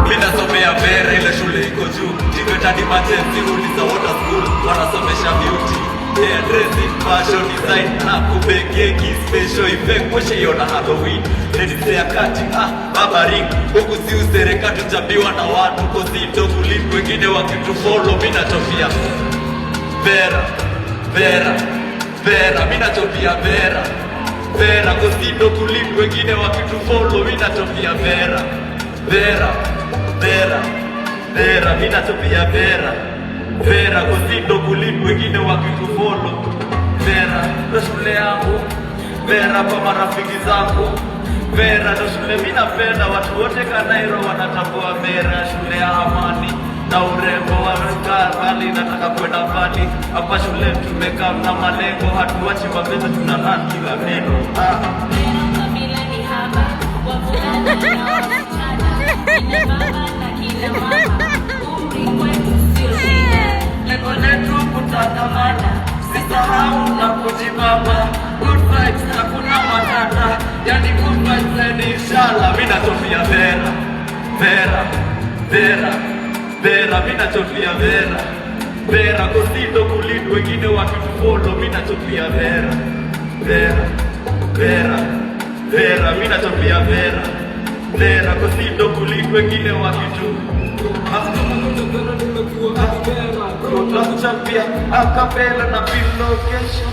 Mina somea Vera ile shule iko juu. Tiveta ni majenzi uliza water school. Wanasomesha beauty, hair dressing, fashion design. Na kubekeki special effect mwishe yona Halloween. Ladies ya kati, baba ring. Huku si usereka tujabiwa na watu. Kozito kulipu wengine wakitufollow. Mina chofia Vera, Vera, Vera. Mina chofia Vera, Vera. Kozito kulipu wengine wakitufollow. Mina chofia Vera, Vera, Vera, Vera. Mina chofia Vera, Vera. Kozito kulipu wengine wakitufollow. Vera, ndo shule yangu. Vera kwa marafiki zangu. Vera ndo shule minapenda. Watu wote Kanairo wanatambua Vera. Shule ya amani na urembo wa bali nataka kwenda mbali. Hapa shule tumekaa na malengo. Hatuwachi mabeza tunalani kila neno. Kabila ni haba, wavulana na wasichana, kina baba na kina mama, umri wetu sio shida. Lengo letu kutangamana, sisahau na kujibamba. Good vibes hakuna matata, yani good vibes and inshallah. Mina chofia Vera, Vera, Vera, Vera. Mina chofia Vera, Vera. Kozito kulipu wengine wakitufollow. Mina chofia Vera, Vera, Vera, Vera. Mina chofia Vera, Vera. Kozito kulipu wengine wakitufollow. Tutakuchapia akapela na pin location.